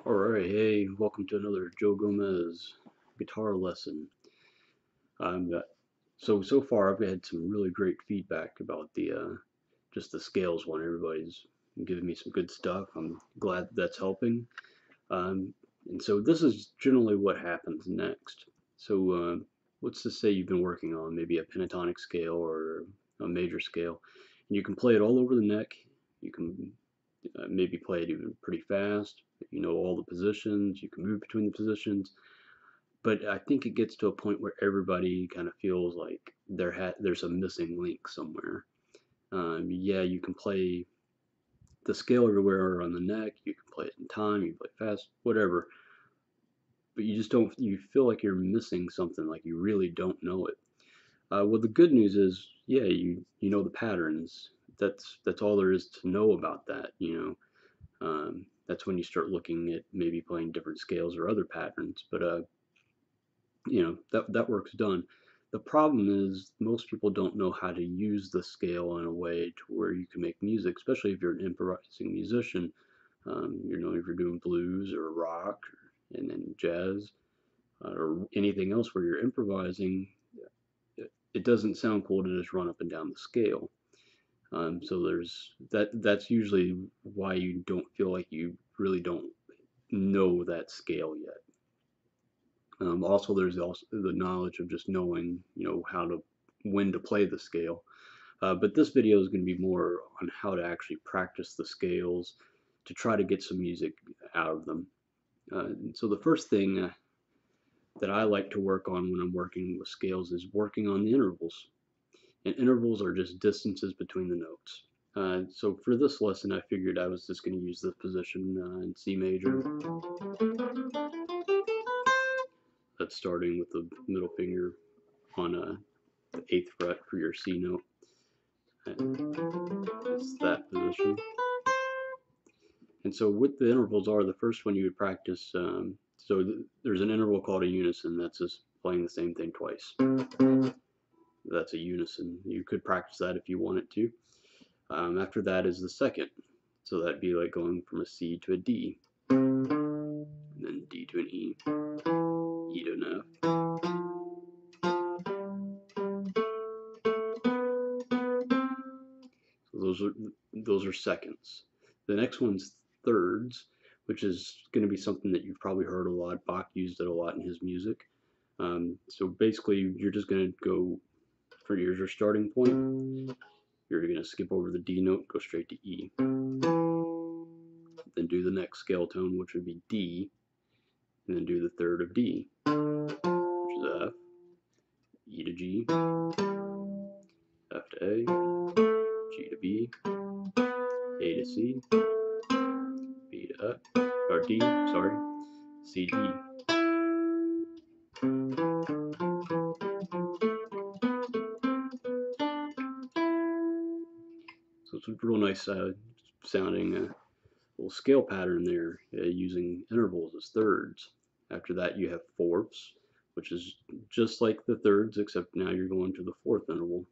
Alright, hey, welcome to another Joe Gomez guitar lesson. Um, uh, so far I've had some really great feedback about the just the scales one. Everybody's giving me some good stuff. I'm glad that's helping. Um, and so this is generally what happens next. So let's just say you've been working on maybe a pentatonic scale or a major scale, and you can play it all over the neck. You can maybe play it even pretty fast. You know all the positions. You can move between the positions. But I think it gets to a point where everybody kind of feels like there's a missing link somewhere. Yeah, you can play the scale everywhere on the neck. You can play it in time. You can play fast, whatever. But you just don't. You feel like you're missing something. Like you really don't know it. Well, the good news is, yeah, you know the patterns. That's all there is to know about that. That's when you start looking at maybe playing different scales or other patterns. But that work's done. The problem is most people don't know how to use the scale in a way to where you can make music, especially if you're an improvising musician. If you're doing blues or rock and then jazz or anything else where you're improvising, it doesn't sound cool to just run up and down the scale. So there's that. That's usually why you don't feel like you really don't know that scale yet. Also, there's also the knowledge of just knowing, when to play the scale. But this video is going to be more on how to actually practice the scales to try to get some music out of them. So the first thing that I like to work on when I'm working with scales is working on the intervals. And intervals are just distances between the notes. So for this lesson, I figured I was just going to use this position in C major. That's starting with the middle finger on the 8th fret for your C note. And it's that position. And so what the intervals are, the first one you would practice, there's an interval called a unison. That's just playing the same thing twice. That's a unison. You could practice that if you wanted to. After that is the second. So that'd be like going from a C to a D, and then D to an E, E to an F. So those are seconds. The next one's thirds, which is going to be something that you've probably heard a lot. Bach used it a lot in his music. So basically, you're just going to go for your starting point. You're going to skip over the D note, go straight to E. Then do the next scale tone, which would be D, and then do the third of D, which is F, E to G, F to A, G to B, A to C, B to F, or D, sorry, C to E. So it's a real nice sounding little scale pattern there, using intervals as thirds. After that you have fourths, which is just like the thirds, except now you're going to the fourth interval.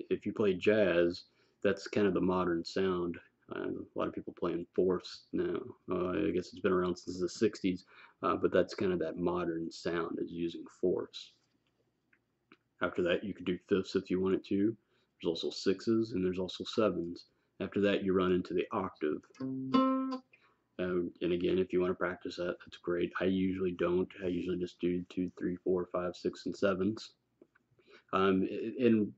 If you play jazz, that's kind of the modern sound. A lot of people playing fourths now. I guess it's been around since the 60s, but that's kind of that modern sound, is using fourths. After that, you could do fifths if you wanted to. There's also sixes, and there's also sevens. After that, you run into the octave. And again, if you want to practice that, that's great. I usually don't. I usually just do 2, 3, 4, 5, 6, and 7s. And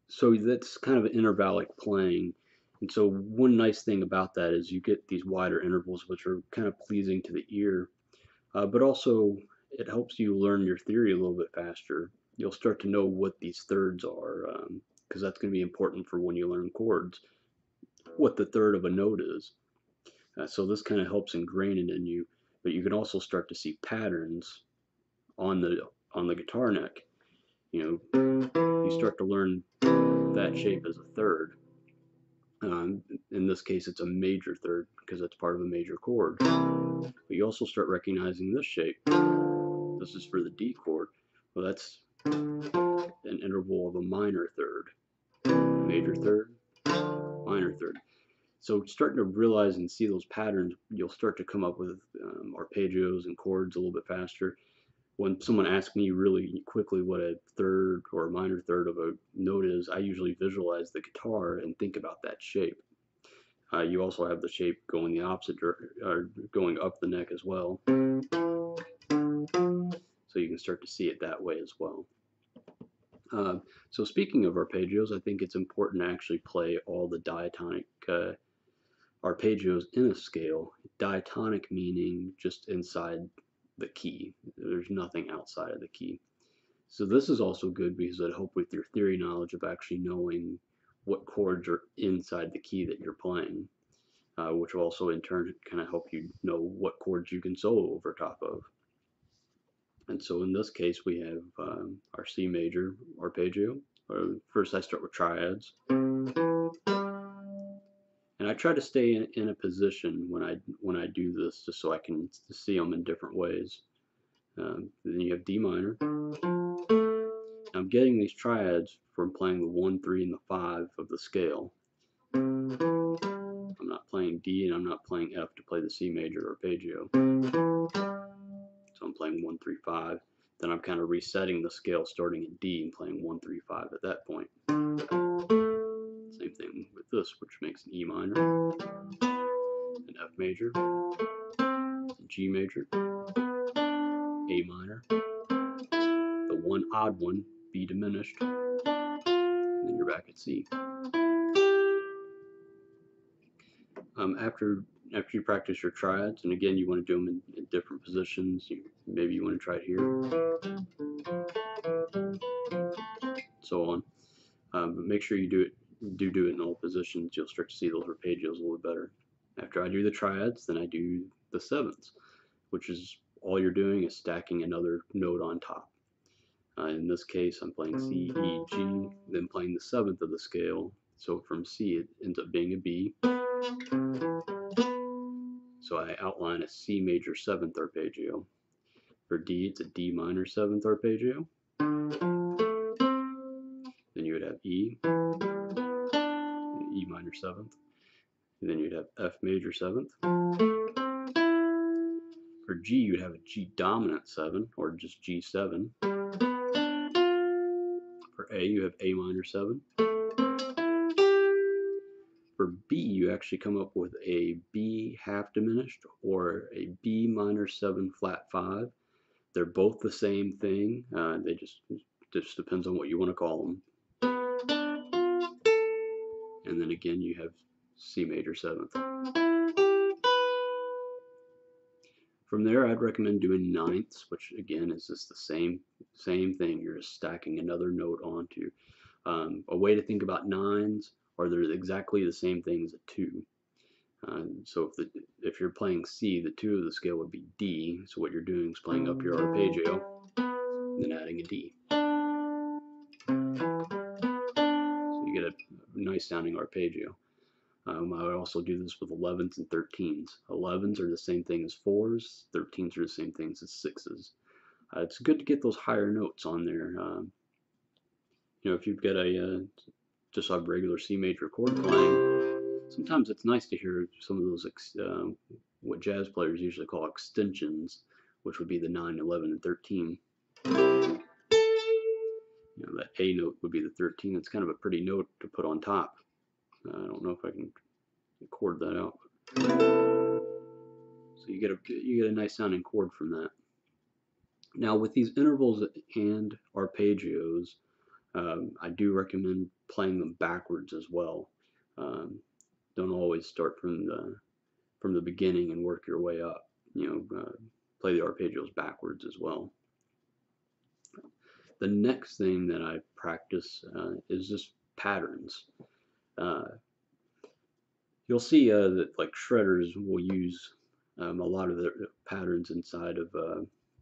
so that's kind of an intervallic playing. And so one nice thing about that is you get these wider intervals, which are kind of pleasing to the ear. But also, it helps you learn your theory a little bit faster. You'll start to know what these thirds are, because that's going to be important for when you learn chords, what the third of a note is. So this kind of helps ingrain it in you. But you can also start to see patterns on the guitar neck. You start to learn that shape as a third. In this case, it's a major third because it's part of a major chord. But you also start recognizing this shape. This is for the D chord. Well, that's an an interval of a minor third, major third, minor third. So starting to realize and see those patterns, you'll start to come up with arpeggios and chords a little bit faster. When someone asks me really quickly what a third or a minor third of a note is, I usually visualize the guitar and think about that shape. You also have the shape going the opposite or going up the neck as well. So you can start to see it that way as well. So speaking of arpeggios, I think it's important to actually play all the diatonic arpeggios in a scale. Diatonic meaning just inside the key. There's nothing outside of the key. So this is also good because it'll help with your theory knowledge of actually knowing what chords are inside the key that you're playing, which will also in turn kind of help you know what chords you can solo over top of. And so in this case we have our C major arpeggio. First I start with triads. And I try to stay in a position when I do this, just so I can see them in different ways. Then you have D minor. I'm getting these triads from playing the 1, 3, and the 5 of the scale. I'm not playing D and I'm not playing F to play the C major arpeggio. So I'm playing 1, 3, 5. Then I'm kind of resetting the scale starting at D and playing 1, 3, 5 at that point. Same thing with this, which makes an E minor, an F major, a G major, A minor, the one odd one, B diminished, and then you're back at C. After you practice your triads, and again you want to do them in different positions, maybe you want to try it here, so on. But make sure you do it in all positions. You'll start to see those arpeggios a little better. After I do the triads, then I do the sevenths, which is all you're doing is stacking another note on top. In this case, I'm playing C, E, G, then playing the seventh of the scale. So from C, it ends up being a B. So I outline a C major seventh arpeggio. For D, it's a D minor seventh arpeggio. Then you would have E, E minor seventh. And then you'd have F major seventh. For G, you'd have a G dominant 7, or just G7. For A, you have A minor 7. For B, you actually come up with a B half diminished or a B minor 7 flat 5. They're both the same thing. They just depends on what you want to call them. And then again, you have C major 7th. From there, I'd recommend doing ninths, which again is just the same thing. You're just stacking another note onto. A way to think about nines are they're exactly the same thing as a 2. So if you're playing C, the 2 of the scale would be D. So what you're doing is playing up your arpeggio and then adding a D. So you get a nice sounding arpeggio. I would also do this with 11s and 13s. 11s are the same thing as 4s. 13s are the same things as 6s. It's good to get those higher notes on there. If you've got just a regular C major chord playing, sometimes it's nice to hear some of those what jazz players usually call extensions, which would be the 9, 11, and 13. That A note would be the 13. It's kind of a pretty note to put on top. I don't know if I can chord that out. So you get a nice sounding chord from that. Now with these intervals and arpeggios, I do recommend playing them backwards as well. Don't always start from the beginning and work your way up. Play the arpeggios backwards as well. The next thing that I practice is just patterns. You'll see that like shredders will use a lot of their patterns inside of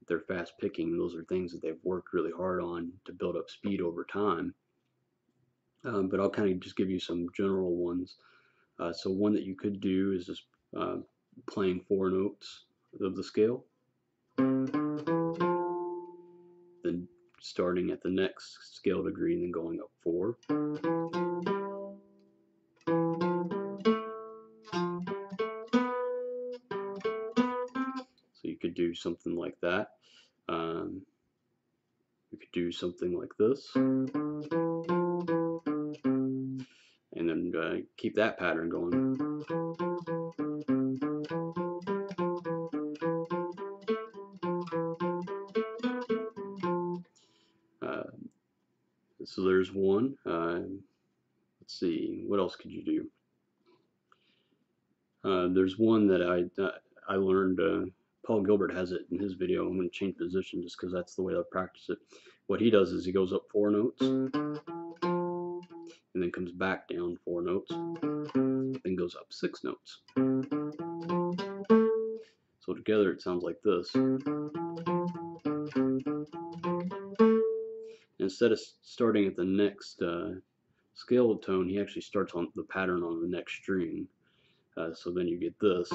their fast picking. Those are things that they've worked really hard on to build up speed over time. But I'll kind of just give you some general ones. So one that you could do is just playing 4 notes of the scale, then starting at the next scale degree and then going up 4. So you could do something like that. You could do something like this, and then keep that pattern going. So there's one. Let's see, what else could you do? There's one that I learned. Paul Gilbert has it in his video. I'm going to change position just because that's the way I practice it. What he does is he goes up 4 notes, and then comes back down 4 notes, then goes up 6 notes. So together it sounds like this. Instead of starting at the next scale tone, he actually starts on the pattern on the next string. So then you get this.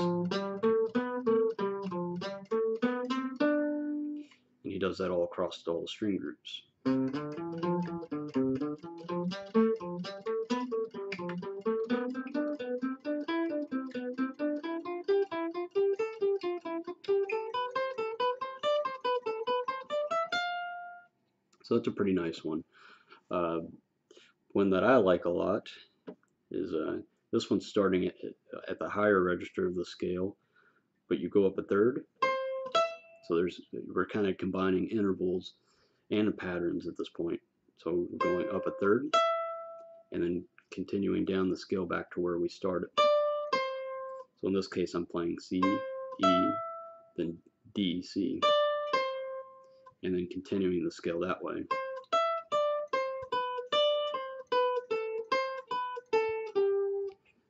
And he does that all across all the string groups. So that's a pretty nice one. One that I like a lot is this one's starting at the higher register of the scale, but you go up a third. So we're kind of combining intervals and patterns at this point. So we're going up a third and then continuing down the scale back to where we started. So in this case I'm playing C, E, then D, C, and then continuing the scale that way.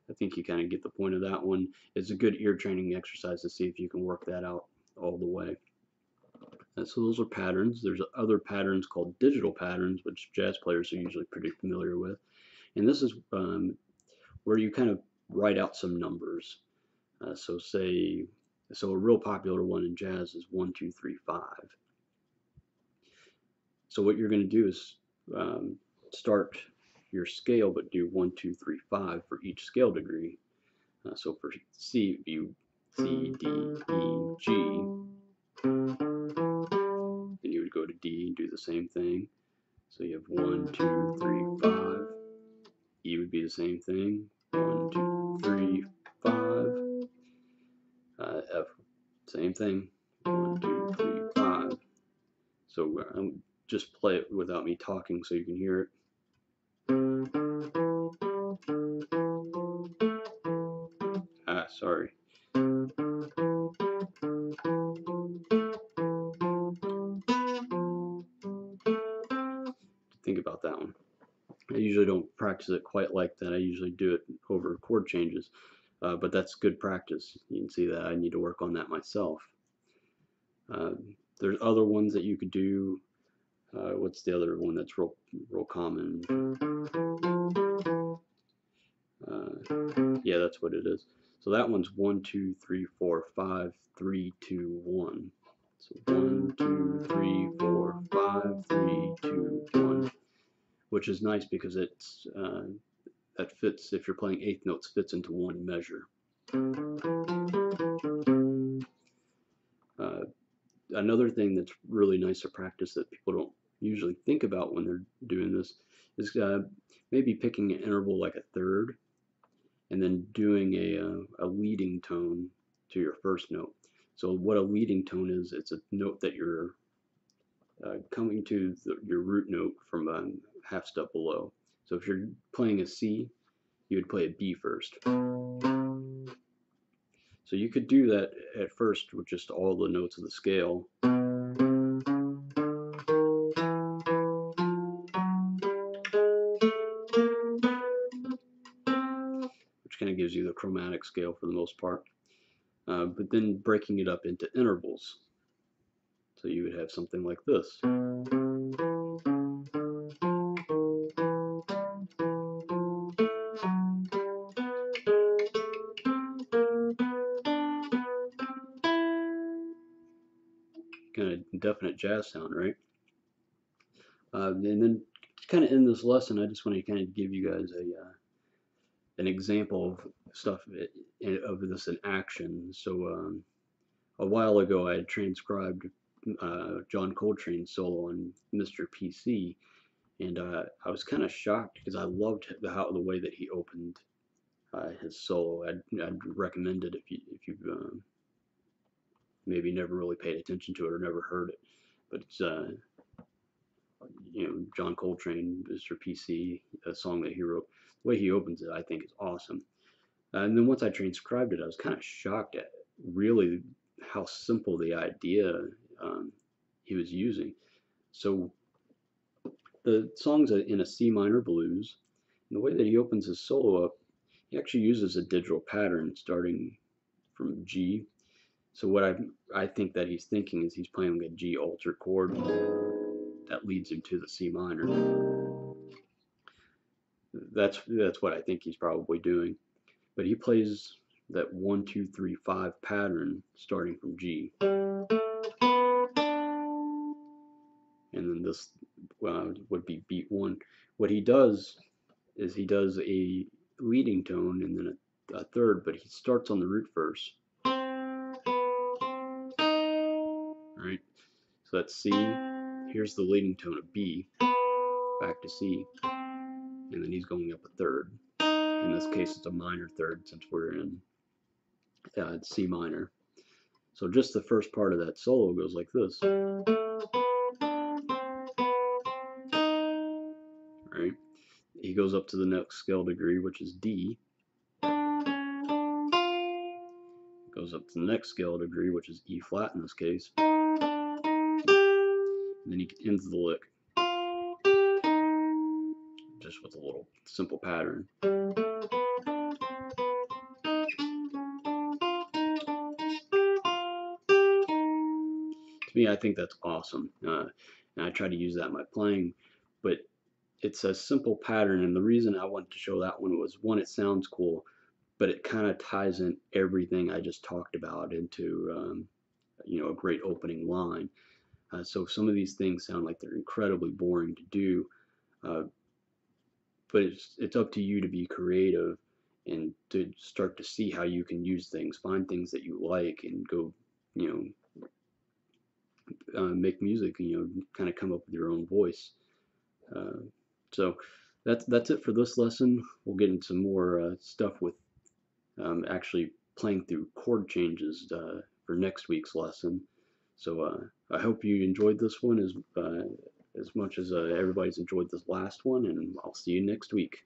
I think you kind of get the point of that one. It's a good ear training exercise to see if you can work that out all the way. So those are patterns. There's other patterns called digital patterns, which jazz players are usually pretty familiar with. And this is where you kind of write out some numbers. So a real popular one in jazz is 1, 2, 3, 5. So what you're going to do is start your scale, but do 1, 2, 3, 5 for each scale degree. So for C, you C, D, E, G. Then you would go to D and do the same thing. So you have 1, 2, 3, 5. E would be the same thing. 1, 2, 3, 5. F, same thing. 1, 2, 3, 5. So just play it without me talking so you can hear it. Sorry. Think about that one. I usually don't practice it quite like that. I usually do it over chord changes, but that's good practice. You can see that I need to work on that myself. There's other ones that you could do. What's the other one that's real common? Yeah, that's what it is. So that one's 1, 2, 3, 4, 5, 3, 2, 1. So 1, 2, 3, 4, 5, 3, 2, 1. Which is nice because it's that fits, if you're playing eighth notes, fits into one measure. Another thing that's really nice to practice that people don't usually think about when they're doing this is maybe picking an interval like a third and then doing a leading tone to your first note. So what a leading tone is, it's a note that you're coming to your root note from a half step below. So if you're playing a C, you would play a B first. So you could do that at first with just all the notes of the scale. Which kind of gives you the chromatic scale for the most part. But then breaking it up into intervals. So you would have something like this. Kind of definite jazz sound, right? And then to kind of end this lesson, I just want to kind of give you guys an example of stuff of this in action. So a while ago, I had transcribed John Coltrane's solo on Mr. PC, and I was kind of shocked because I loved the way that he opened his solo. I'd recommend it if you've maybe never really paid attention to it or never heard it. But it's John Coltrane, Mr. PC, a song that he wrote. The way he opens it, I think, is awesome. And then once I transcribed it, I was kind of shocked at really how simple the idea he was using. So the song's in a C minor blues. And the way that he opens his solo up, he actually uses a digital pattern starting from G. So what I think that he's thinking is he's playing a G altered chord that leads him to the C minor. That's what I think he's probably doing. But he plays that 1, 2, 3, 5 pattern starting from G. And then this would be beat 1. What he does is he does a leading tone and then a third, but he starts on the root first. Right? So that's C. Here's the leading tone of B, back to C, and then he's going up a third. In this case, it's a minor third since we're in C minor. So just the first part of that solo goes like this. Right? He goes up to the next scale degree, which is D. Goes up to the next scale degree, which is E flat in this case. And then he ends the lick just with a little simple pattern. To me, I think that's awesome. And I try to use that in my playing, but it's a simple pattern. And the reason I wanted to show that one was, one, it sounds cool, but it kind of ties in everything I just talked about into a great opening line. So some of these things sound like they're incredibly boring to do, but it's up to you to be creative and to start to see how you can use things, find things that you like, and go, make music. Kind of come up with your own voice. So that's it for this lesson. We'll get into some more stuff with actually playing through chord changes for next week's lesson. So I hope you enjoyed this one as much as everybody's enjoyed this last one, and I'll see you next week.